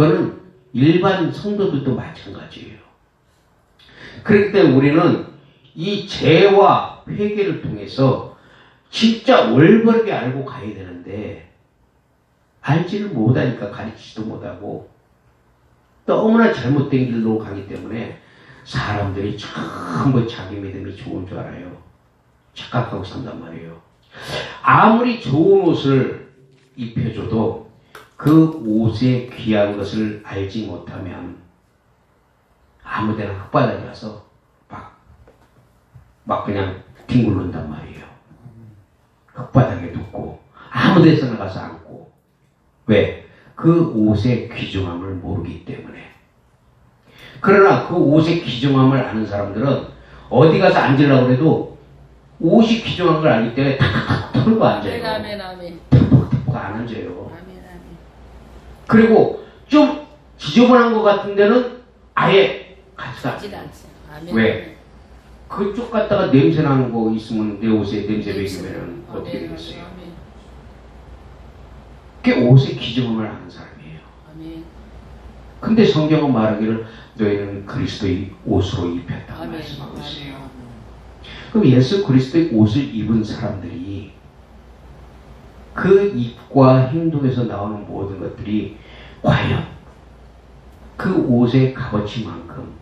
그거는 일반 성도들도 마찬가지예요. 그렇기 때문에 우리는 이 죄와 회개를 통해서 진짜 올바르게 알고 가야 되는데 알지를 못하니까 가르치지도 못하고 너무나 잘못된 길로 가기 때문에 사람들이 전부 자기 믿음이 좋은 줄 알아요. 착각하고 산단 말이에요. 아무리 좋은 옷을 입혀줘도 그 옷의 귀한 것을 알지 못하면 아무데나 흙바닥에 가서 막 그냥 뒹굴른단 말이에요. 흙바닥에 눕고 아무 데서나 가서 앉고. 왜? 그 옷의 귀중함을 모르기 때문에. 그러나 그 옷의 귀중함을 아는 사람들은 어디 가서 앉으려고 해도 옷이 귀중한 걸 알기 때문에 탁탁탁 털고 앉아요. 아멘. 탁탁탁 안 앉아요. 아멘. 그리고 좀 지저분한 것 같은 데는 아예 가지도 않아요. 왜? 그쪽 갔다가 냄새 나는 거 있으면 내 옷에 냄새 배기면 어떻게 되겠어요? 그게 옷의 귀중함을 아는 사람이에요. 근데 성경은 말하기를 너희는 그리스도의 옷으로 입혔다고 말씀하고 있어요. 그럼 예수 그리스도의 옷을 입은 사람들이 그 입과 행동에서 나오는 모든 것들이 과연 그 옷의 값어치만큼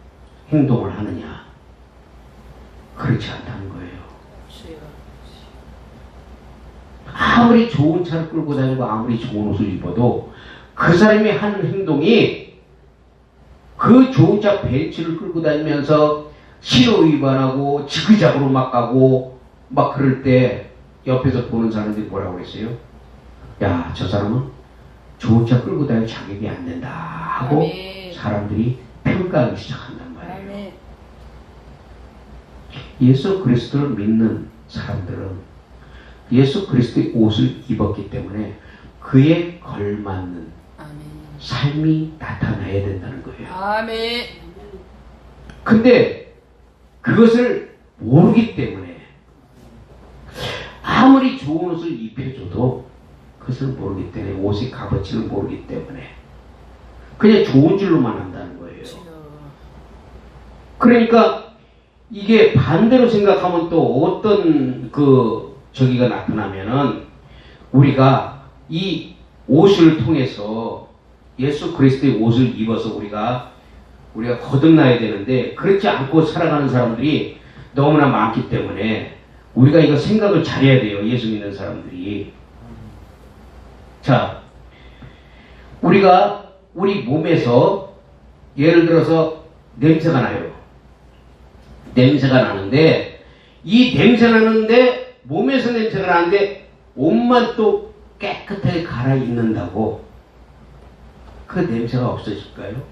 행동을 하느냐? 그렇지 않다는 거예요. 아무리 좋은 차를 끌고 다니고 아무리 좋은 옷을 입어도 그 사람이 하는 행동이 그 좋은 차 벤츠를 끌고 다니면서 신호 위반하고 지그작으로 막 가고 막 그럴 때 옆에서 보는 사람들이 뭐라고 했어요? 야, 저 사람은 좋은 차 끌고 다닐 자격이 안 된다 하고 아멘. 사람들이 평가하기 시작한단 말이에요. 아멘. 예수 그리스도를 믿는 사람들은 예수 그리스도의 옷을 입었기 때문에 그에 걸맞는 아멘. 삶이 나타나야 된다는 거예요. 아멘. 근데 그것을 모르기 때문에 아무리 좋은 옷을 입혀줘도 그것을 모르기 때문에 옷의 값어치를 모르기 때문에 그냥 좋은 줄로만 한다는 거예요. 그러니까 이게 반대로 생각하면 또 어떤 저기가 나타나면은 우리가 이 옷을 통해서 예수 그리스도의 옷을 입어서 우리가 거듭나야 되는데 그렇지 않고 살아가는 사람들이 너무나 많기 때문에 우리가 이거 생각을 잘해야 돼요. 예수 믿는 사람들이. 자, 우리 몸에서 예를 들어서 냄새가 나요. 냄새가 나는데 이 냄새 나는데 몸에서 냄새가 나는데 옷만 또 깨끗하게 갈아입는다고 그 냄새가 없어질까요?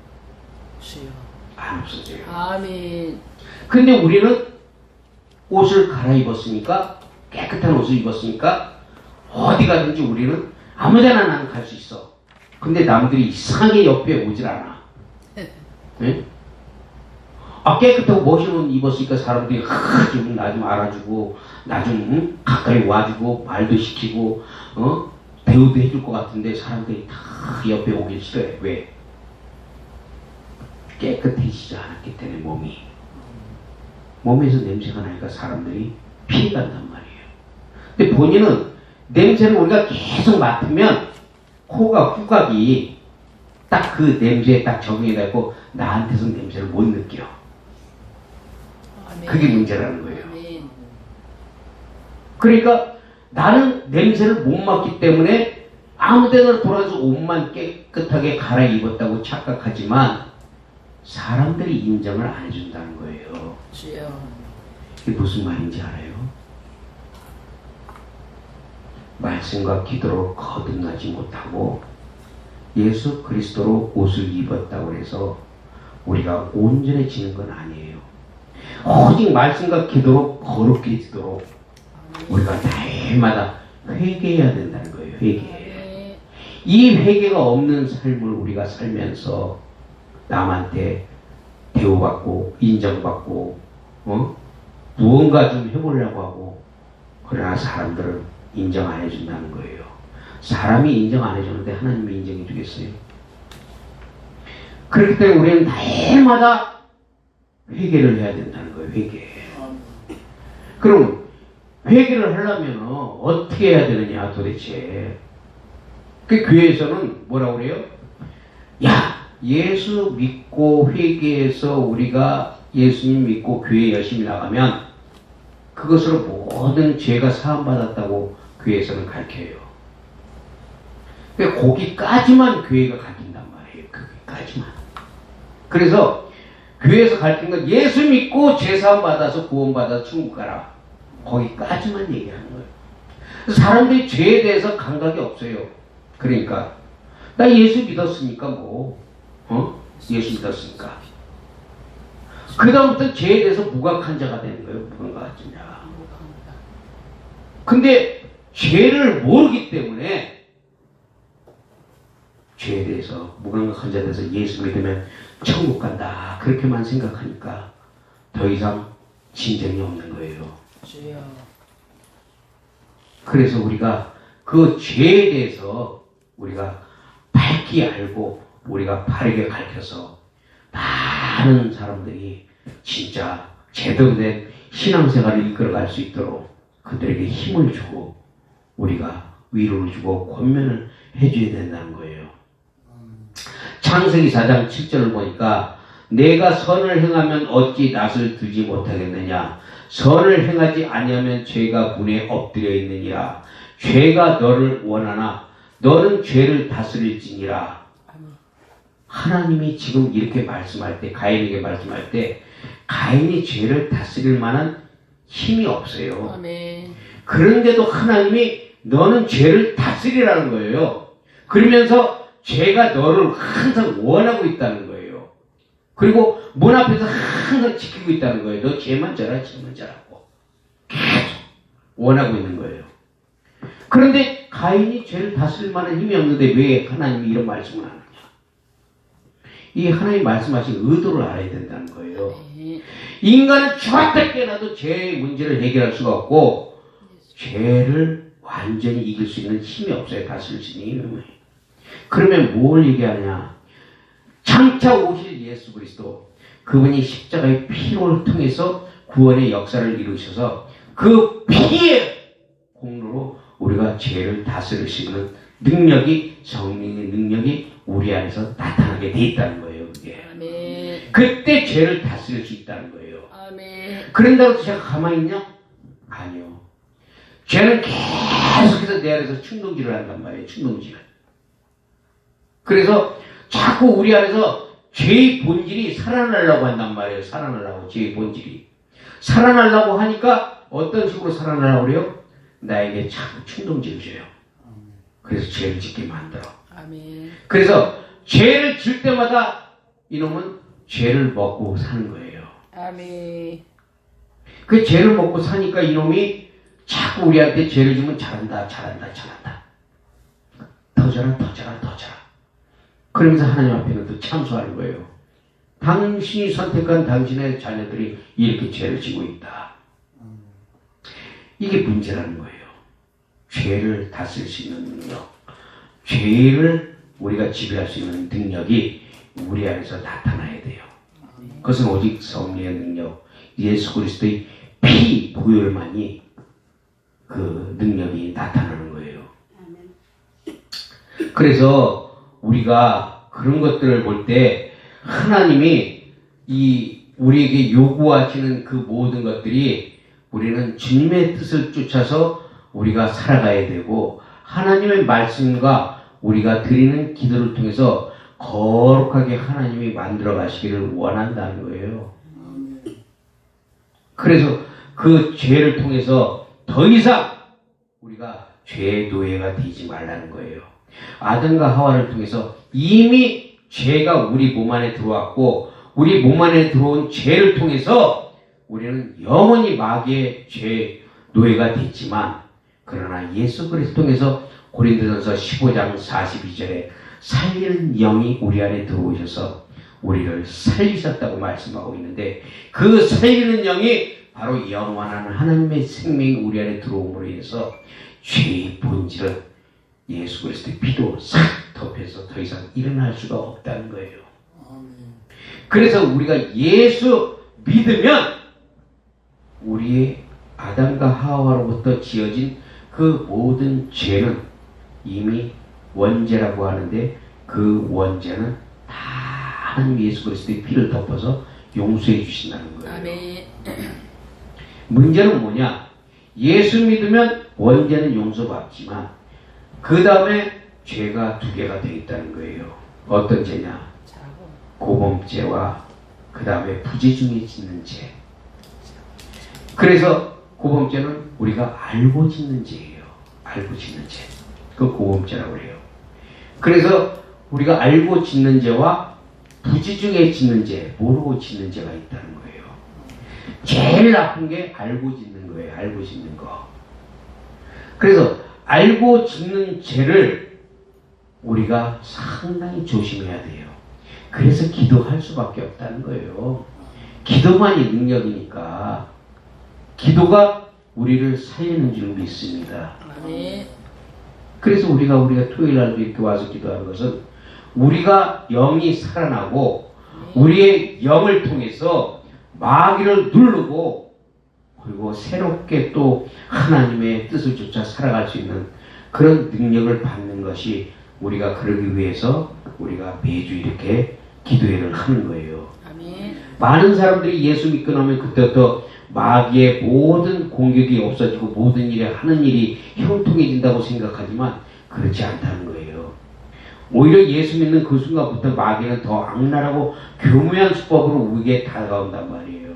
안 없어져요. 아멘. 근데 우리는 옷을 갈아입었으니까 깨끗한 옷을 입었으니까 어디 가든지 우리는 아무데나 나는 갈 수 있어. 근데 남들이 이상하게 옆에 오질 않아. 네? 깨끗하고 멋진 옷 입었으니까 사람들이 나 좀 알아주고 나 좀 가까이 와주고 말도 시키고 대우도 해줄 것 같은데 사람들이 다 옆에 오길 싫어해. 왜? 깨끗해지지 않았기 때문에 몸에서 냄새가 나니까 사람들이 피해간단 말이에요. 근데 본인은 냄새를 우리가 계속 맡으면 코가 후각이 딱 그 냄새에 딱 적응이 되고 나한테서 냄새를 못 느껴. 아멘. 그게 문제라는 거예요. 아멘. 그러니까 나는 냄새를 못 맡기 때문에 아무 데나 돌아서 옷만 깨끗하게 갈아입었다고 착각하지만 사람들이 인정을 안 해준다는 거예요. 주여. 이게 무슨 말인지 알아요? 말씀과 기도로 거듭나지 못하고 예수 그리스도로 옷을 입었다고 해서 우리가 온전해지는 건 아니에요. 오직 말씀과 기도로 거룩해지도록 우리가 날마다 회개해야 된다는 거예요. 회개. 이 회개가 없는 삶을 우리가 살면서 남한테 대우받고 인정받고 무언가 좀 해보려고 하고 그러나 사람들은 인정 안 해준다는 거예요. 사람이 인정 안 해주는데 하나님이 인정해 주겠어요? 그렇기 때문에 우리는 날마다 회개를 해야 된다는 거예요. 회개. 그럼 회개를 하려면 어떻게 해야 되느냐 도대체. 그 교회에서는 뭐라고 그래요? 야, 예수 믿고 회개해서 우리가 예수님 믿고 교회 열심히 나가면 그것으로 모든 죄가 사함받았다고 교회에서는 가르쳐요. 거기까지만 교회가 가르친단 말이에요. 거기까지만. 그래서 교회에서 가르친 건 예수 믿고 죄 사함받아서 구원받아서 천국 가라. 거기까지만 얘기하는 거예요. 사람들이 죄에 대해서 감각이 없어요. 그러니까 나 예수 믿었으니까 예수 믿었으니까 그 다음부터 죄에 대해서 무각한 자가 되는 거예요. 무각한 자. 근데 죄를 모르기 때문에 죄에 대해서 무감각한 자에 대해서 예수 믿으면 천국 간다 그렇게만 생각하니까 더 이상 진정이 없는 거예요. 그래서 우리가 그 죄에 대해서 우리가 밝게 알고 우리가 바르게 가르쳐서 많은 사람들이 진짜 제대로 된 신앙생활을 이끌어갈 수 있도록 그들에게 힘을 주고 우리가 위로를 주고 권면을 해줘야 된다는 거예요. 창세기 4장 7절을 보니까 내가 선을 행하면 어찌 낯을 두지 못하겠느냐. 선을 행하지 아니하면 죄가 문에 엎드려 있느니라. 죄가 너를 원하나 너는 죄를 다스릴지니라. 하나님이 지금 이렇게 말씀할 때 가인에게 말씀할 때 가인이 죄를 다스릴 만한 힘이 없어요. 아멘. 그런데도 하나님이 너는 죄를 다스리라는 거예요. 그러면서 죄가 너를 항상 원하고 있다는 거예요. 그리고 문 앞에서 항상 지키고 있다는 거예요. 너 죄만 져라, 죄만 져라고. 계속 원하고 있는 거예요. 그런데 가인이 죄를 다스릴 만한 힘이 없는데 왜 하나님이 이런 말씀을 하느냐. 이 하나님 말씀하신 의도를 알아야 된다는 거예요. 인간은 죽었다 깨어나도 죄의 문제를 해결할 수가 없고 죄를 완전히 이길 수 있는 힘이 없어요. 다스릴 수 있는 힘이. 그러면 뭘 얘기하냐. 장차 오실 예수 그리스도 그분이 십자가의 피를 통해서 구원의 역사를 이루셔서 그 피의 공로로 우리가 죄를 다스릴 수 있는 능력이 성령의 능력이 우리 안에서 나타나게 돼 있다는 거예요. 그게. 아멘. 그때 죄를 다스릴 수 있다는 거예요. 아멘. 그런다고 해서 제가 가만히 있냐? 아니요. 죄는 계속해서 내 안에서 충동질을 한단 말이에요. 충동질. 그래서 자꾸 우리 안에서 죄의 본질이 살아나려고 한단 말이에요. 살아나려고 죄의 본질이. 살아나려고 하니까 어떤 식으로 살아나려고 그래요? 나에게 자꾸 충동질을 줘요. 그래서 죄를 짓게 만들어. 아멘. 그래서 죄를 질 때마다 이놈은 죄를 먹고 사는 거예요. 아멘. 그 죄를 먹고 사니까 이놈이 자꾸 우리한테 죄를 지면 잘한다, 잘한다, 잘한다. 더 잘한다, 더 잘한다, 더 잘한다. 그러면서 하나님 앞에는 또 참소하는 거예요. 당신이 선택한 당신의 자녀들이 이렇게 죄를 지고 있다. 이게 문제라는 거예요. 죄를 다스릴 수 있는 능력, 죄를 우리가 지배할 수 있는 능력이 우리 안에서 나타나야 돼요. 그것은 오직 성령의 능력, 예수 그리스도의 피 보혈만이 그 능력이 나타나는 거예요. 그래서 우리가 그런 것들을 볼 때 하나님이 우리에게 요구하시는 그 모든 것들이 우리는 주님의 뜻을 쫓아서 우리가 살아가야 되고 하나님의 말씀과 우리가 드리는 기도를 통해서 거룩하게 하나님이 만들어 가시기를 원한다는 거예요. 그래서 그 죄를 통해서 더 이상 우리가 죄의 노예가 되지 말라는 거예요. 아담과 하와를 통해서 이미 죄가 우리 몸 안에 들어왔고 우리 몸 안에 들어온 죄를 통해서 우리는 영원히 마귀의 죄 노예가 됐지만 그러나 예수 그리스도 통해서 고린도전서 15장 42절에 살리는 영이 우리 안에 들어오셔서 우리를 살리셨다고 말씀하고 있는데 그 살리는 영이 바로 영원한 하나님의 생명이 우리 안에 들어옴으로 인해서 죄의 본질은 예수 그리스도의 피로 싹 덮여서 더 이상 일어날 수가 없다는 거예요. 그래서 우리가 예수 믿으면 우리의 아담과 하와로부터 지어진 그 모든 죄는 이미 원죄라고 하는데 그 원죄는 다 하나님 예수 그리스도의 피를 덮어서 용서해 주신다는 거예요. 아멘. 문제는 뭐냐? 예수 믿으면 원죄는 용서받지만 그 다음에 죄가 두 개가 되어 있다는 거예요. 어떤 죄냐? 고범죄와 그 다음에 부재 중에 짓는 죄. 그래서 고범죄는 우리가 알고 짓는 죄예요. 알고 짓는 죄. 그 고범죄라고 해요. 그래서 우리가 알고 짓는 죄와 부재 중에 짓는 죄, 모르고 짓는 죄가 있다는 거예요. 제일 나쁜 게 알고 짓는 거예요. 알고 짓는 거. 그래서 알고 짓는 죄를 우리가 상당히 조심해야 돼요. 그래서 기도할 수밖에 없다는 거예요. 기도만이 능력이니까 기도가 우리를 살리는 줄 믿습니다. 그래서 우리가 토요일 날도 이렇게 와서 기도하는 것은 우리가 영이 살아나고 우리의 영을 통해서 마귀를 누르고 그리고 새롭게 또 하나님의 뜻을 쫓아 살아갈 수 있는 그런 능력을 받는 것이 우리가 그러기 위해서 우리가 매주 이렇게 기도회를 하는 거예요. 아멘. 많은 사람들이 예수 믿고 나면 그때부터 마귀의 모든 공격이 없어지고 모든 일에 하는 일이 형통해진다고 생각하지만 그렇지 않다는 거예요. 오히려 예수 믿는 그 순간부터 마귀는 더 악랄하고 교묘한 수법으로 우리에게 다가온단 말이에요.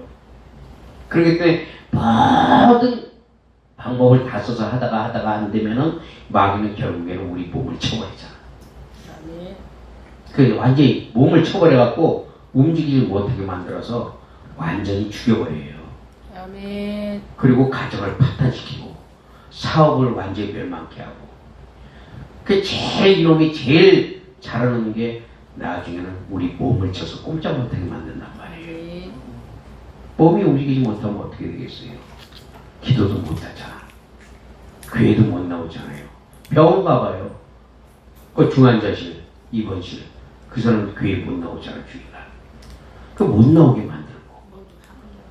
그렇기 때문에 모든 방법을 다 써서 하다가 안 되면은 마귀는 결국에는 우리 몸을 쳐버리잖아. 그 완전히 몸을 쳐버려갖고 움직이지 못하게 만들어서 완전히 죽여버려요. 아멘. 그리고 가정을 파탄시키고 사업을 완전히 멸망케 하고 그 이놈이 제일 잘하는 게 나중에는 우리 몸을 쳐서 꼼짝 못하게 만든단 말이에요. 몸이 움직이지 못하면 어떻게 되겠어요? 기도도 못하잖아. 교회도 못 나오잖아요. 병원 가봐요. 그 중환자실, 입원실 그 사람 교회 못 나오잖아. 주일날. 그 못 나오게 만들고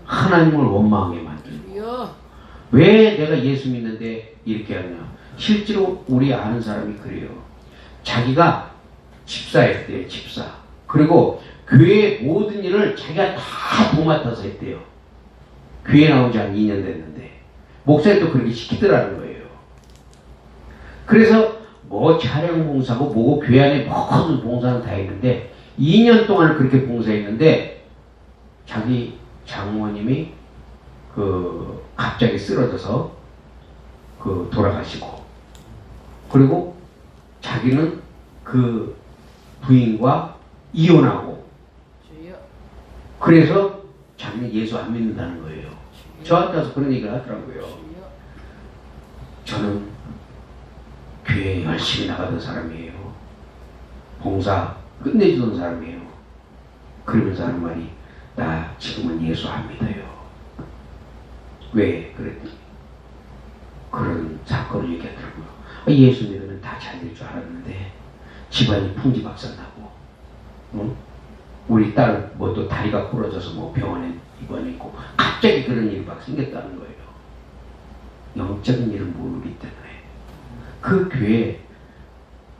하나님을 원망하게 만들고 왜 내가 예수 믿는데 이렇게 하냐. 실제로 우리 아는 사람이 그래요. 자기가 집사였대요. 집사. 그리고 교회의 모든 일을 자기가 다 도맡아서 했대요. 교회 나온 지 한 2년 됐는데 목사님 또 그렇게 시키더라는 거예요. 그래서 뭐 차량 봉사고 뭐고 교회 안에 모든 봉사는 다 했는데 2년 동안 그렇게 봉사했는데 자기 장모님이 갑자기 쓰러져서 돌아가시고 그리고 자기는 그 부인과 이혼하고 그래서 자기는 예수 안 믿는다는 거예요. 저한테 와서 그런 얘기를 하더라고요. 저는 교회에 열심히 나가던 사람이에요. 봉사 끝내주던 사람이에요. 그러면서 하는 말이 나 지금은 예수 안 믿어요. 왜? 그랬더니 그런 사건을 얘기하더라고요. 예수 믿으면 다 잘 될 줄 알았는데 집안이 풍지박산나고 응? 우리 딸 뭐 또 다리가 부러져서 뭐 병원에 입원했고 갑자기 그런 일이 막 생겼다는 거예요. 영적인 일을 모르기 때문에 그 교회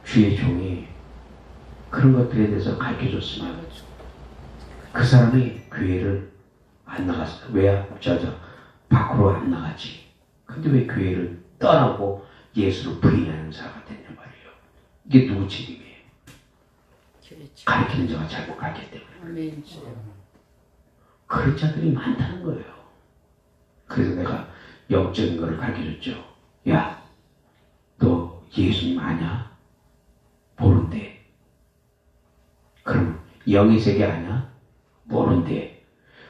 주의 종이 그런 것들에 대해서 가르쳐줬으면 그 사람이 교회를 안 나갔어. 왜? 밖으로 안 나가지. 근데 왜 교회를 떠나고 예수를 부인하는 자가 됐냐 말이에요. 이게 누구 책임이에요? 가르치는 자가 잘못 가르쳤기 때문에. 그런 자들이 많다는 거예요. 그래서 내가 영적인 거를 가르쳐줬죠. 야, 너 예수님 아냐? 모른대. 그럼 영의 세계 아냐? 모른대.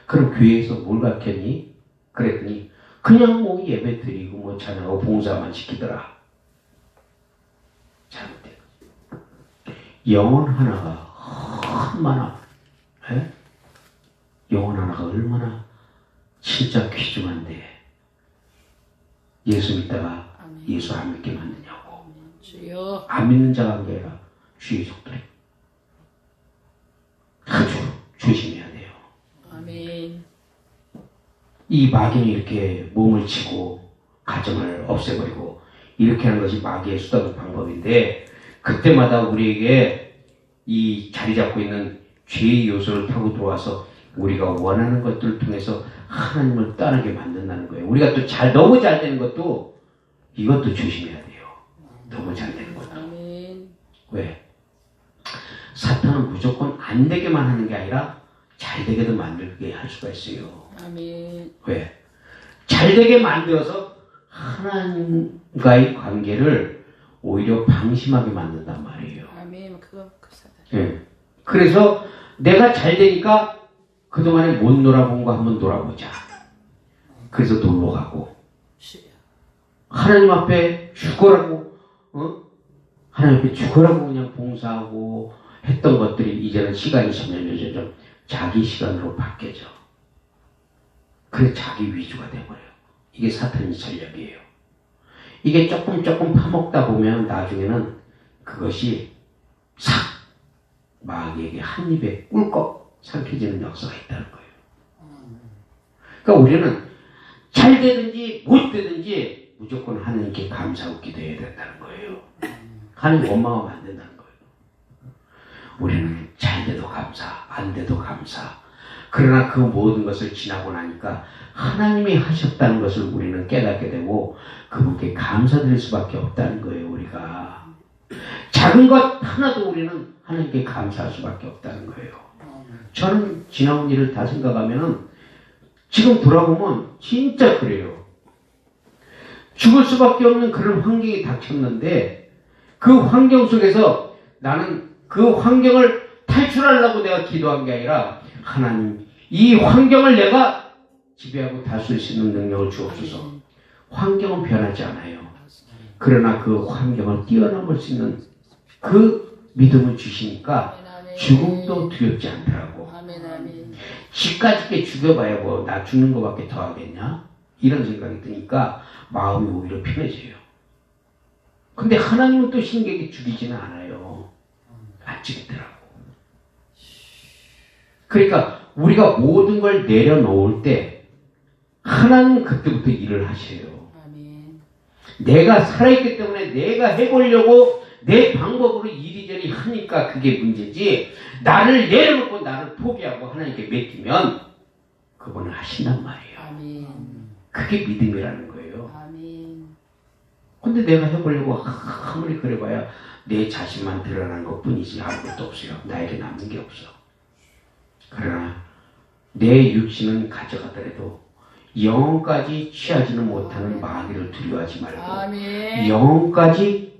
그럼 교회에서 뭘 가르쳤니? 그랬더니 그냥 뭐 예배 드리고 뭐 찬양하고 봉사만 시키더라. 잘못된 영혼 하나가 얼마나 영혼 하나가 얼마나 진짜 귀중한데 예수 믿다가 예수 안 믿게 만드냐고. 안 믿는 자가 한 게 아니라 주의 속들이. 그 이 마귀는 이렇게 몸을 치고 가정을 없애버리고 이렇게 하는 것이 마귀의 수단 방법인데, 그때마다 우리에게 이 자리 잡고 있는 죄의 요소를 타고 들어와서 우리가 원하는 것들을 통해서 하나님을 떠나게 만든다는 거예요. 우리가 또 너무 잘 되는 것도 이것도 조심해야 돼요. 너무 잘 되는 것도. 아멘. 왜? 사탄은 무조건 안 되게만 하는 게 아니라 잘 되게도 만들게 할 수가 있어요. 아멘. 왜? 잘 되게 만들어서 하나님과의 관계를 오히려 방심하게 만든단 말이에요. 아멘. 그거 그 사단. 예. 그래서 내가 잘 되니까 그동안에 못 놀아본 거 한번 놀아보자. 그래서 놀러 가고, 하나님 앞에 죽어라고, 하나님 앞에 죽어라고 그냥 봉사하고 했던 것들이 이제는 시간이 점점 자기 시간으로 바뀌어져. 그래 자기 위주가 돼버려요. 이게 사탄의 전략이에요. 이게 조금 파먹다 보면 나중에는 그것이 싹 마귀에게 한 입에 꿀꺽 삼켜지는 역사가 있다는 거예요. 그러니까 우리는 잘 되든지 못 되든지 무조건 하나님께 감사하고 기도해야 된다는 거예요. 하나님 원망하면 안 된다는 거예요. 우리는 잘 돼도 감사, 안 돼도 감사. 그러나 그 모든 것을 지나고 나니까 하나님이 하셨다는 것을 우리는 깨닫게 되고 그분께 감사드릴 수밖에 없다는 거예요. 우리가 작은 것 하나도 우리는 하나님께 감사할 수밖에 없다는 거예요. 저는 지나온 일을 다 생각하면은 지금 돌아보면 진짜 그래요. 죽을 수밖에 없는 그런 환경이 닥쳤는데 그 환경 속에서 나는 그 환경을 탈출하려고 내가 기도한 게 아니라 하나님 이 환경을 내가 지배하고 다스릴 수 있는 능력을 주옵소서. 환경은 변하지 않아요. 그러나 그 환경을 뛰어넘을 수 있는 그 믿음을 주시니까 죽음도 두렵지 않더라고. 집까지 죽여봐야 뭐 나 죽는 것밖에 더 하겠냐? 이런 생각이 드니까 마음이 오히려 편해져요. 근데 하나님은 또 신에게 죽이지는 않아요. 안 죽이더라고. 그러니까 우리가 모든 걸 내려놓을 때 하나님은 그때부터 일을 하셔요. 아멘. 내가 살아있기 때문에 내가 해보려고 내 방법으로 이리저리 하니까 그게 문제지, 나를 내려놓고 나를 포기하고 하나님께 맡기면 그분은 하신단 말이에요. 아멘. 그게 믿음이라는 거예요. 아멘. 근데 내가 해보려고 아무리 그래봐야 내 자신만 드러나는 것 뿐이지 아무것도 없어요. 나에게 남는 게 없어. 그러나 내 육신은 가져가더라도 영혼까지 취하지는 못하는 마귀를 두려워하지 말고 아멘. 영혼까지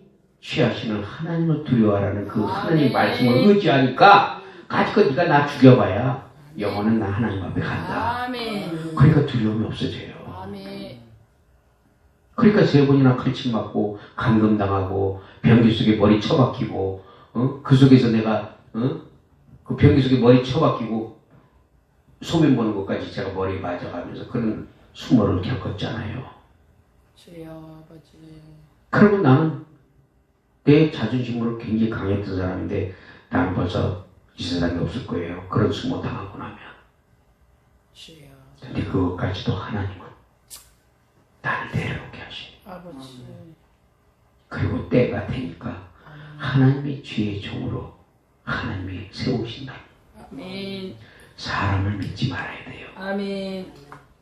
취하시는 하나님을 두려워하라는 그 하나님 말씀을 의지하니까 가지고 네가 나 죽여봐야 영혼은 나 하나님 앞에 간다. 아멘. 그러니까 두려움이 없어져요. 아멘. 그러니까 3번이나 칼침 맞고 감금당하고 변기 속에 머리 처박히고 그 속에서 내가 그 변기 속에 머리 처박히고 소변 보는 것까지 제가 머리에 맞아가면서 그런 수모를 겪었잖아요. 주여 아버지. 그러면 나는 내 자존심으로 굉장히 강했던 사람인데 나는 벌써 이 세상에 없을 거예요. 그런 수모 당하고 나면. 주여. 근데 그것까지도 하나님은 나를 내려오게 하시니. 아버지. 그리고 때가 되니까 하나님의 주의 종으로 하나님이 세우신다. 아멘. 사람을 믿지 말아야 돼요. 아멘.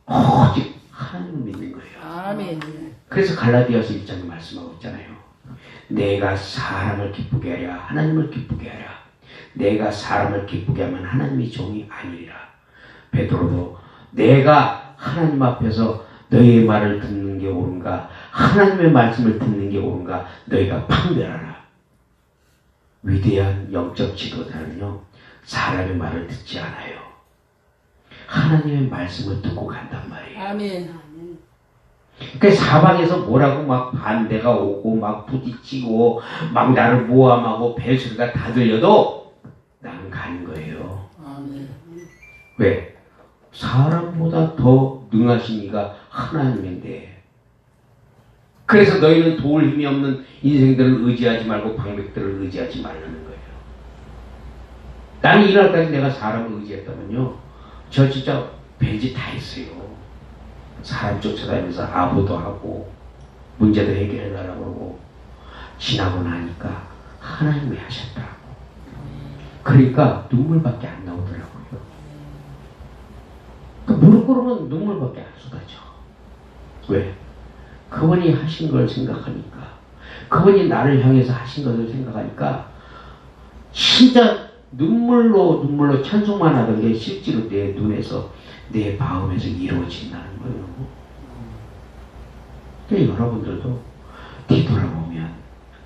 오직 하나님을 믿는 거예요. 아멘. 그래서 갈라디아서 1장에 말씀하고 있잖아요. 내가 사람을 기쁘게 하랴 하나님을 기쁘게 하랴. 내가 사람을 기쁘게 하면 하나님이 종이 아니리라. 베드로도 내가 하나님 앞에서 너희의 말을 듣는 게 옳은가 하나님의 말씀을 듣는 게 옳은가 너희가 판별하라. 위대한 영적 지도자는요 사람의 말을 듣지 않아요. 하나님의 말씀을 듣고 간단 말이에요. 아멘. 그 사방에서 뭐라고 막 반대가 오고 막 부딪히고 막 나를 모함하고 벨소리가 다 들려도 나는 가는 거예요. 아멘. 왜? 사람보다 더 능하신 이가 하나님인데. 그래서 너희는 도울 힘이 없는 인생들을 의지하지 말고 방백들을 의지하지 말라는 거예요. 나는 이날까지 내가 사람을 의지했다면요 저 진짜 별짓 다 했어요. 사람 쫓아다니면서 아부도 하고 문제도 해결해달라고 그러고 지나고 나니까 하나님이 하셨더라고. 그러니까 눈물밖에 안 나오더라고요. 그러니까 무릎 꿇으면 눈물밖에 안 쏟아져. 왜? 그분이 하신 걸 생각하니까, 그분이 나를 향해서 하신 것을 생각하니까 진짜 눈물로 찬송만 하던 게 실제로 내 눈에서 내 마음에서 이루어진다는 거예요. 그러니까 여러분들도 뒤돌아보면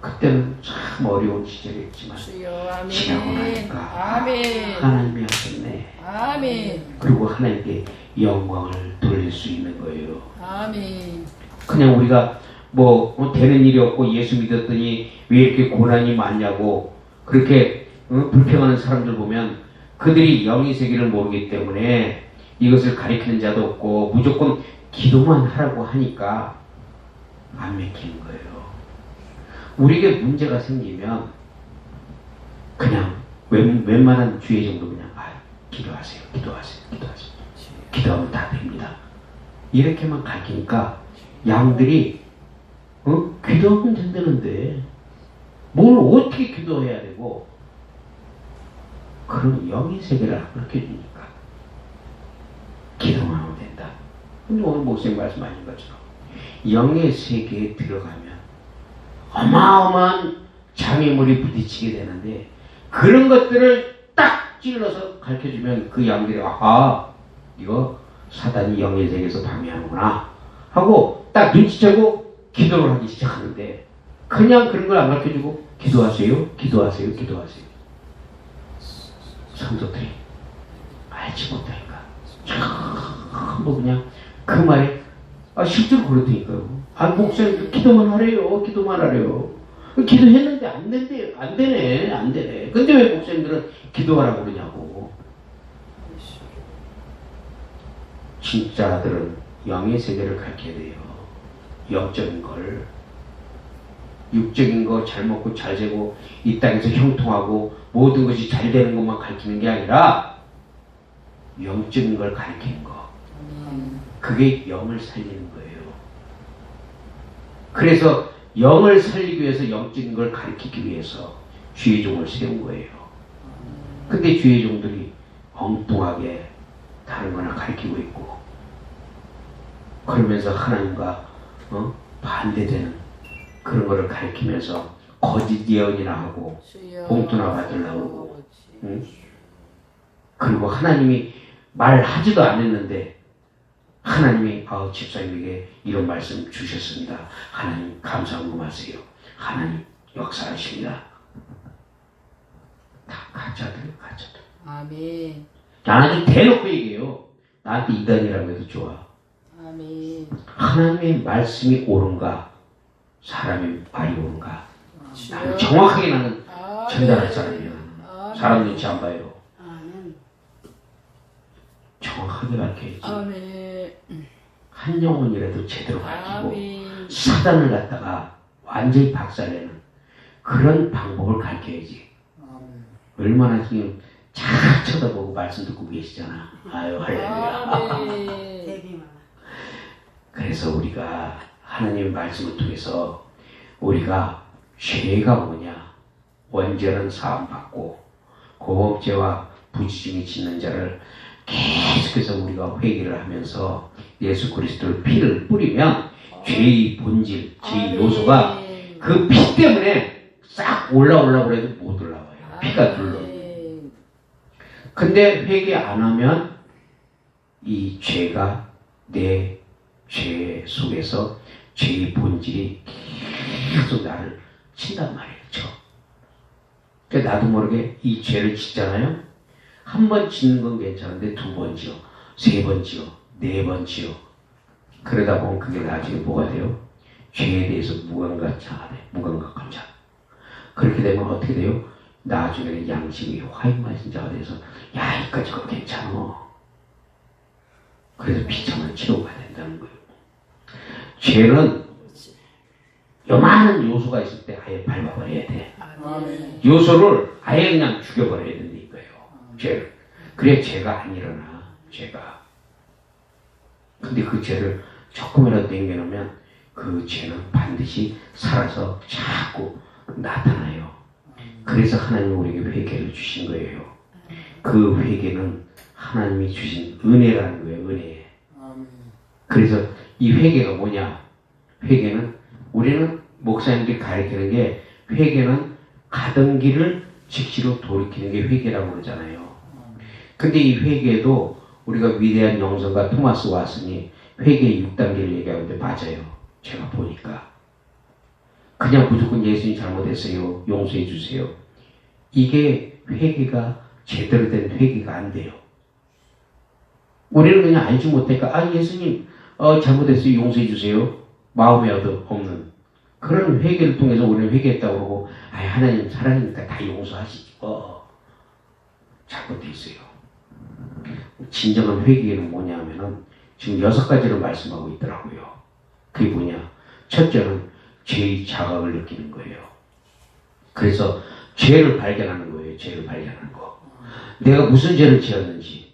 그때는 참 어려운 시절이었지만 주여 아멘. 지나고 나니까 아멘. 하나님이 하셨네. 아멘. 그리고 하나님께 영광을 돌릴 수 있는 거예요. 아멘. 그냥 우리가 뭐 되는 일이 없고 예수 믿었더니 왜 이렇게 고난이 많냐고 그렇게 불평하는 사람들 보면 그들이 영의 세계를 모르기 때문에 이것을 가리키는 자도 없고 무조건 기도만 하라고 하니까 안 맥히는 거예요. 우리에게 문제가 생기면 그냥 웬만한 주의 정도 그냥 기도하세요. 기도하면 다 됩니다. 이렇게만 가르치니까 양들이 기도하면 된다는데 뭘 어떻게 기도해야 되고 그런 영의 세계를 가르쳐주니까 기도만 하면 된다. 근데 오늘 목사님 말씀하신 것처럼 영의 세계에 들어가면 어마어마한 장애물이 부딪히게 되는데 그런 것들을 딱 찔러서 가르쳐주면 그 양들이 아하 이거 사단이 영의 세계에서 방해하는구나 하고 딱 눈치채고 기도를 하기 시작하는데 그냥 그런 걸 안 가르쳐주고 기도하세요. 성도들이 알지 못하니까 전부 그냥 그 말에 실제로 그렇다니까요. 목사님 기도만 하래요. 기도했는데 안 되네. 근데 왜 목사님들은 기도하라고 그러냐고. 진짜들은 영의 세계를 가르쳐야 돼요. 영적인 걸. 육적인 거 잘 먹고 잘 재고 이 땅에서 형통하고 모든 것이 잘 되는 것만 가르치는 게 아니라 영적인 걸 가르치는 거. 그게 영을 살리는 거예요. 그래서 영을 살리기 위해서 영적인 걸 가르치기 위해서 주의 종을 세운 거예요. 근데 주의 종들이 엉뚱하게 다른 거나 가르치고 있고 그러면서 하나님과 반대되는 그런 거를 가르치면서 거짓 예언이나 하고 봉투나 받으려고 그리고 하나님이 말하지도 않았는데 하나님이 집사님에게 이런 말씀 주셨습니다. 하나님 감사하고 마세요. 하나님 역사하십니다. 다 가짜들. 아멘. 나한테 대놓고 얘기해요. 나한테 이단이라고 해도 좋아. 아멘. 하나님의 말씀이 옳은가 사람의 말이 옳은가 나는 정확하게 나는 전달할 사람이야. 사람 눈치 안 봐요. 정확하게 가르쳐야지. 아멘. 한 영혼이라도 제대로 가르치고 아멘. 사단을 갖다가 완전히 박살내는 그런 방법을 가르쳐야지. 얼마나 지금 잘 쳐다보고 말씀 듣고 계시잖아. 아유 할렐루야. 그래서 우리가 하나님의 말씀을 통해서 우리가 죄가 뭐냐 원죄는 사함받고 고법죄와 부지중에 짓는 자를 계속해서 우리가 회개를 하면서 예수 그리스도의 피를 뿌리면 죄의 본질, 죄의 요소가 그 피 때문에 싹 올라오려고 해도 못 올라와요. 피가 눌러. 근데 회개 안 하면 이 죄가 내 죄 속에서 죄의 본질이 계속 나를 친단 말이에요. 그러니까 나도 모르게 이 죄를 짓잖아요. 한 번 짓는 건 괜찮은데 두 번 지어, 세 번 지어, 네 번 지어. 그러다 보면 그게 나중에 뭐가 돼요? 죄에 대해서 무감각자가 돼. 무감각한 자. 그렇게 되면 어떻게 돼요? 나중에는 양심이 화인마신 자가 돼서 야 이까지 거 괜찮아. 그래서 비참한 치료가 된다는 거예요. 죄는 요만한 요소가 있을 때 아예 밟아버려야 돼. 요소를 아예 그냥 죽여버려야 된다니까요. 죄를. 그래 죄가 안 일어나. 죄가. 근데 그 죄를 조금이라도 남겨놓으면 그 죄는 반드시 살아서 자꾸 나타나요. 그래서 하나님이 우리에게 회개를 주신 거예요. 그 회개는 하나님이 주신 은혜라는 거예요. 은혜. 그래서 이 회개가 뭐냐? 회개는 우리는 목사님들이 가르치는 게 회개는 가던 길을 즉시로 돌이키는 게 회개라고 그러잖아요. 근데 이 회개도 우리가 위대한 영성가 토마스 왓슨이 회개의 6단계를 얘기하는데 맞아요. 제가 보니까. 그냥 무조건 예수님 잘못했어요. 용서해 주세요. 이게 회개가 제대로 된 회개가 안 돼요. 우리는 그냥 알지 못하니까 아 예수님 잘못했어요. 용서해 주세요. 마음에 없는 그런 회개를 통해서 우리는 회개했다고 그러고 아 하나님 사랑이니까 다 용서하시죠. 잘못했어요. 진정한 회개는 뭐냐 하면은 지금 6가지를 말씀하고 있더라고요. 그게 뭐냐? 첫째는 죄의 자각을 느끼는 거예요. 그래서 죄를 발견하는 거예요. 죄를 발견하는 거. 내가 무슨 죄를 지었는지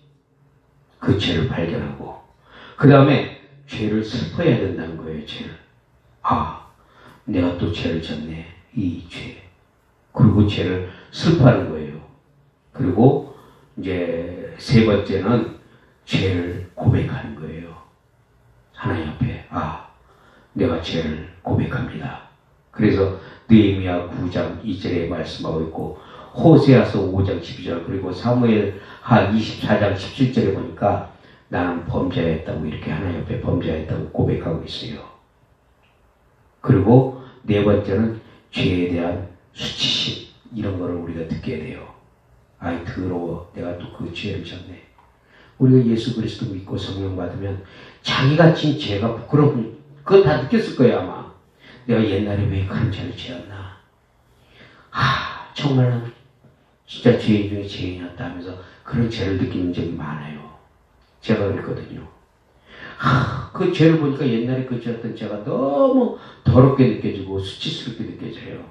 그 죄를 발견하고 그 다음에 죄를 슬퍼해야 된다는 거예요. 죄를. 아 내가 또 죄를 졌네. 이 죄. 그리고 죄를 슬퍼하는 거예요. 그리고 이제 세 번째는 죄를 고백하는 거예요. 하나님 앞에 내가 죄를 고백합니다. 그래서 느헤미야 9장 2절에 말씀하고 있고 호세아서 5장 12절 그리고 사무엘하 24장 17절에 보니까 나는 범죄했다고 이렇게 하나님 앞에 범죄했다고 고백하고 있어요. 그리고 네 번째는 죄에 대한 수치심 이런 거를 우리가 듣게 돼요. 아이 더러워 내가 또 그 죄를 졌네. 우리가 예수 그리스도 믿고 성령 받으면 자기가 진 죄가 부끄러운 그거 다 느꼈을 거예요 아마. 내가 옛날에 왜 그런 죄를 지었나. 정말 난 진짜 죄인 중에 죄인이었다 하면서 그런 죄를 느끼는 적이 많아요. 제가 그랬거든요. 그 죄를 보니까 옛날에 그 지었던 죄가 너무 더럽게 느껴지고 수치스럽게 느껴져요.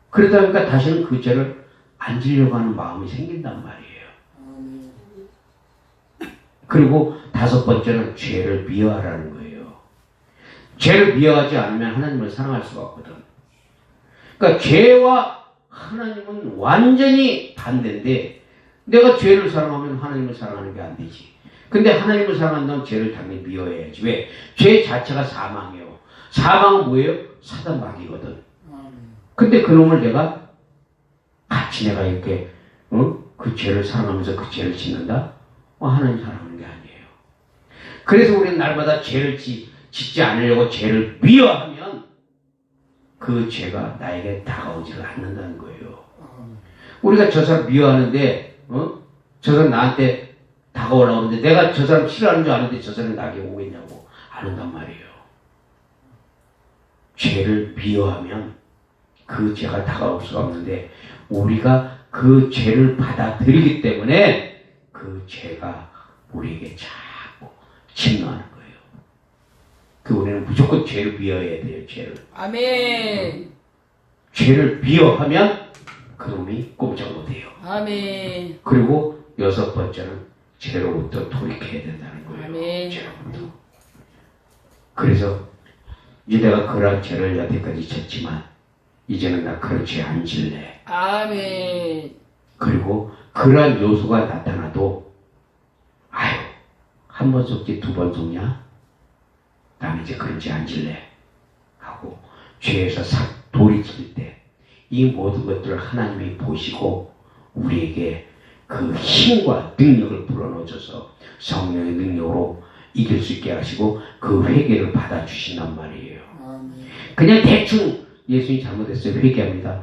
그러다 보니까 다시는 그 죄를 안 지려고 하는 마음이 생긴단 말이에요. 그리고 5번째는 죄를 미워하라는 거예요. 죄를 미워하지 않으면 하나님을 사랑할 수가 없거든. 그러니까 죄와 하나님은 완전히 반대인데 내가 죄를 사랑하면 하나님을 사랑하는 게 안 되지. 근데 하나님을 사랑한다면 죄를 당연히 미워해야지. 왜? 죄 자체가 사망이에요. 사망은 뭐예요? 사단 마귀거든. 근데 그놈을 내가 같이 내가 이렇게 그 죄를 사랑하면서 그 죄를 짓는다? 하나님 사랑하는 게 아니에요. 그래서 우리는 날마다 죄를 짓지 않으려고 죄를 미워하면 그 죄가 나에게 다가오지를 않는다는 거예요. 우리가 저 사람 미워하는데 저 사람 나한테 다가오려고 하는데 내가 저 사람 싫어하는 줄 아는데 저 사람이 나에게 오겠냐고 안 온단 말이에요. 죄를 미워하면 그 죄가 다가올 수가 없는데 우리가 그 죄를 받아들이기 때문에 그 죄가 우리에게 자꾸 침노하는 거예요. 그 우리는 무조건 죄를 미워해야 돼요. 죄를. 아멘. 죄를 미워하면 그놈이 꼼짝 못해요. 아멘. 그리고 6번째는 죄로부터 돌이켜야 된다는 거예요. 아멘. 죄로부터. 그래서 이제 내가 그러한 죄를 여태까지 졌지만 이제는 나 그런 죄 안 질래. 아멘. 그리고 그러한 요소가 나타나도 한 번 속지 2번 속냐? 나는 이제 그런 죄 안 질래 하고 죄에서 돌이킬 때 이 모든 것들을 하나님이 보시고 우리에게 그 힘과 능력을 불어넣어줘서 성령의 능력으로 이길 수 있게 하시고 그 회개를 받아주신단 말이에요. 그냥 대충 예수님 잘못했어요. 회개합니다.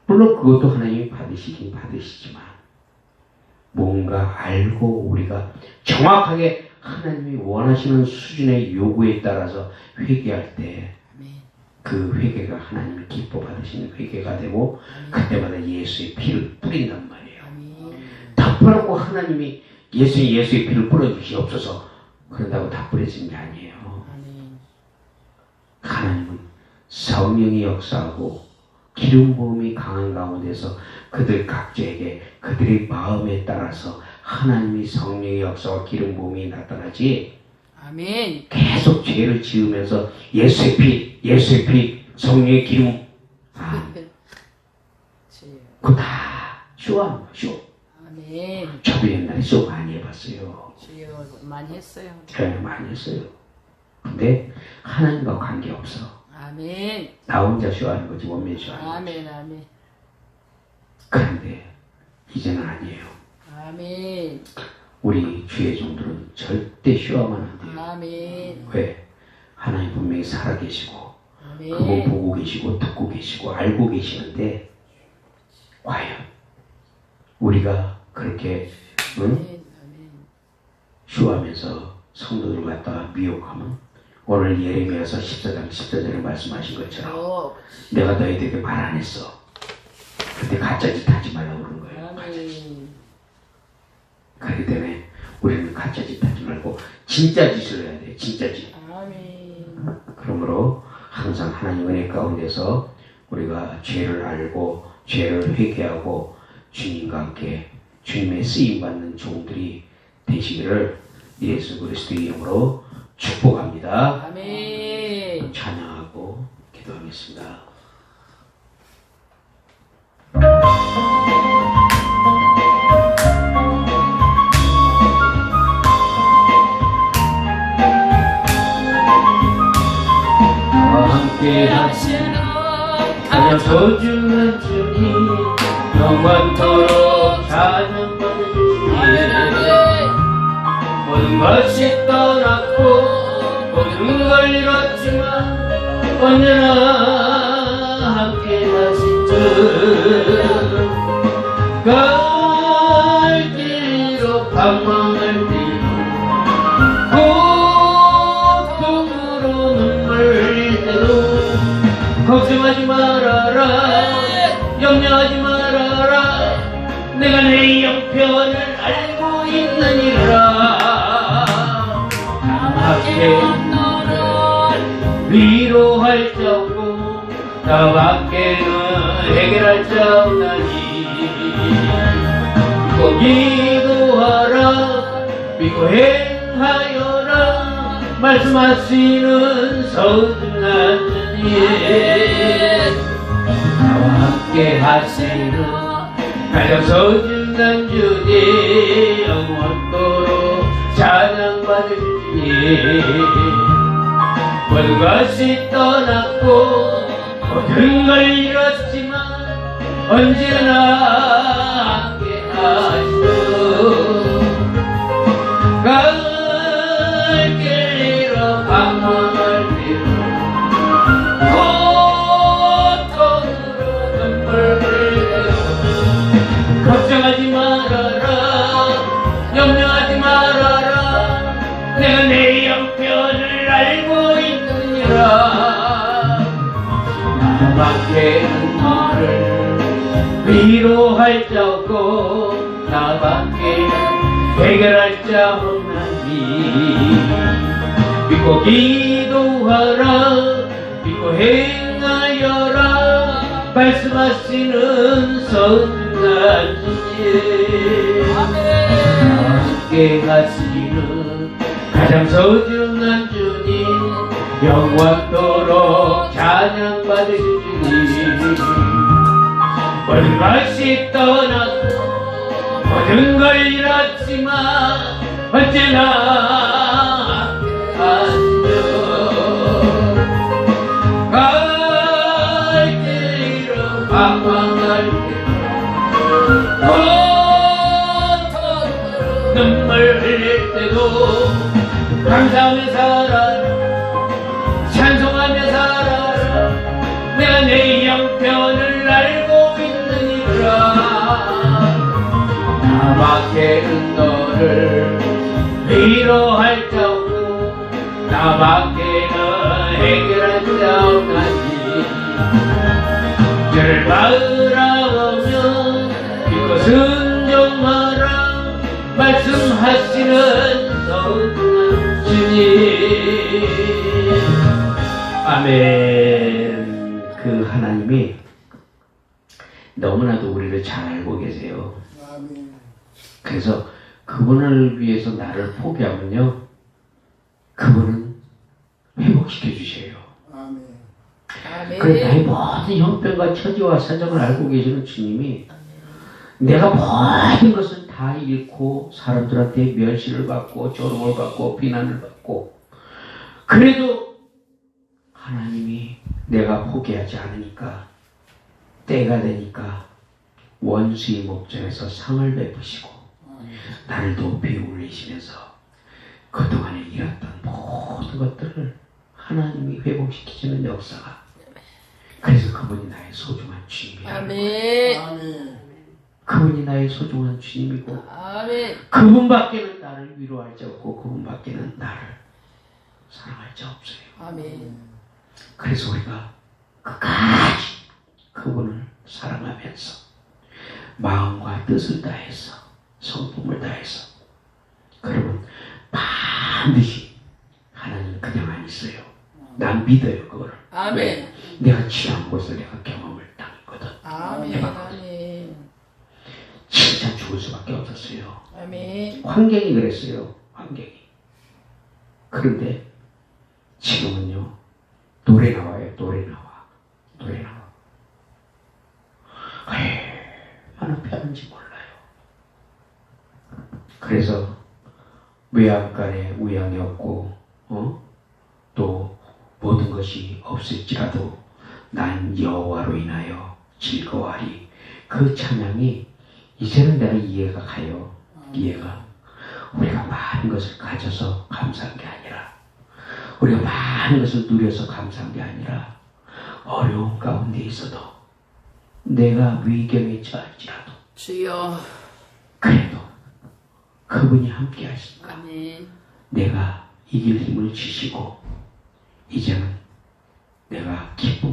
물론 그것도 하나님이 받으시긴 받으시지만 뭔가 알고 우리가 정확하게 하나님이 원하시는 수준의 요구에 따라서 회개할 때 그 회개가 하나님이 기뻐 받으시는 회개가 되고 그때마다 예수의 피를 뿌린단 말이에요. 덮어놓고 하나님이 예수의 피를 뿌려주시옵소서 그런다고 다 뿌려진 게 아니에요. 하나님은 성령이 역사하고 기름 부음이 강한 가운데서 그들 각자에게 그들의 마음에 따라서 하나님이 성령의 역사와 기름 부음이 나타나지 아멘. 계속 죄를 지으면서 예수의 피, 성령의 기름 그거 다 쇼하는 거야, 쇼. 아멘. 저도 옛날에 쇼 많이 해봤어요. 주여 많이 했어요. 네, 많이 했어요. 근데 하나님과 관계없어. 아멘. 나 혼자 쇼하는 거지, 원맨 쇼하는 거지. 아멘. 아멘. 그런데 이제는 아니에요. 아멘. 우리 주의 종들은 절대 쇼하면 안 돼요. 아멘. 왜? 하나님 분명히 살아계시고 그분 아멘. 보고 계시고 듣고 계시고 알고 계시는데 과연 우리가 그렇게 응? 아멘. 쇼하면서 성도들 갖다가 미혹하면 오늘 예레미야서 14장 14절에 말씀하신 것처럼 어, 내가 너희들에게 말 안 했어. 근데 가짜짓 하지 말라고 그런 거예요. 아멘. 그렇기 때문에 우리는 가짜짓 하지 말고 진짜 짓을 해야 돼요. 진짜 짓. 아멘. 그러므로 항상 하나님 은혜 가운데서 우리가 죄를 알고 죄를 회개하고 주님과 함께 주님의 쓰임받는 종들이 되시기를 예수 그리스도의 이름으로 축복합니다. 아멘. 찬양하고 기도하겠습니다. 나와 함께 하시는 가장 소중한 주님 영원토록 찬양받으시니 모든 것이 떠났고 모든 걸 잃었지만 언제나 함께 하신 주 갈 길로 방황할 때로 고통으로 눈물 흘릴 때도 걱정하지 말아라 염려하지 말아라 내가 내 형편을 알고 있느니라 나밖에 너를 위로할 자 없고 나밖에는 해결할 자 없나니 믿고 기도하라 믿고 행하여라 말씀하시는 소중한 주님 나와 함께 하시는 가장 소중한 주님 영원토록 찬양받으시니 모든 것이 떠났고 모든 걸 잃었지만 언제나 함께 하시고 갈 길로 방황할 때로 고통으로 눈물 흘리고 걱정하지 말아라 염려하지 말아라 내가 내 형편을 알고 있느니라 나밖에는 너를 위로할 자 없고 나밖에는 해결할 자 없나니 믿고 기도하라 믿고 행하여라 말씀하시는 선한 주님 함께 하시는 가장 소중한 주님 영원토록 찬양받으신 주님 모든 것이 떠났고 모든 걸 잃었지만 언제나 함께 하시죠 갈 길로 방황할 때도 눈물 흘릴 때도 감사하며 살아라 찬송하며 살아라 내가 내 형편을 알고 있느니라 나밖에는 너를 위로할 자 없고 나밖에는 해결할 자 없나니 주를 바라보며 믿고 순종하라 말씀하시는 소중한 주님 아멘. 그 하나님이 너무나도 우리를 잘 알고 계세요. 그래서 그분을 위해서 나를 포기하면요, 그분은 회복시켜 주셔요. 아멘. 그래, 나의 아멘. 모든 형편과 처지와 사정을 알고 계시는 주님이 내가 모든 것을 다 잃고 사람들한테 멸시를 받고 조롱을 받고 비난을 받고, 그래도 하나님이 내가 포기하지 않으니까 때가 되니까 원수의 목전에서 상을 베푸시고 나를 높이 올리시면서 그동안에 잃었던 모든 것들을 하나님이 회복시키시는 역사가, 그래서 그분이 나의 소중한 주님이야. 아멘. 아멘. 그분이 나의 소중한 주님이고, 아멘. 그분밖에는 나를 위로할 자 없고 그분밖에는 나를 사랑할 자 없어요. 아멘. 그래서 우리가 끝까지 그분을 사랑하면서 마음과 뜻을 다해서 성품을 다해서, 그러면 반드시 하나님 그냥 안 있어요. 난 믿어요, 그거를. 아멘. 왜? 내가 취한 곳을 내가 경험을 당했거든. 아멘. 아멘. 진짜 죽을 수밖에 없었어요. 아멘. 환경이 그랬어요. 환경이. 그런데 지금은요, 노래 나와요. 노래 나와. 노래 나와. 얼마나 편한지 몰라요. 그래서 외양간에 우양이 없고, 또 모든 것이 없을지라도 난 여호와로 인하여 즐거워하리. 그 찬양이 이제는 내가 이해가 가요. 이해가. 우리가 많은 것을 가져서 감사한 게 아니라, 우리가 많은 것을 누려서 감사한 게 아니라, 어려운 가운데 있어도 내가 위경에 처할지라도 주여. 그래도 그분이 함께 하시니까 아멘. 내가 이길 힘을 주시고, 이제는 내가 기쁨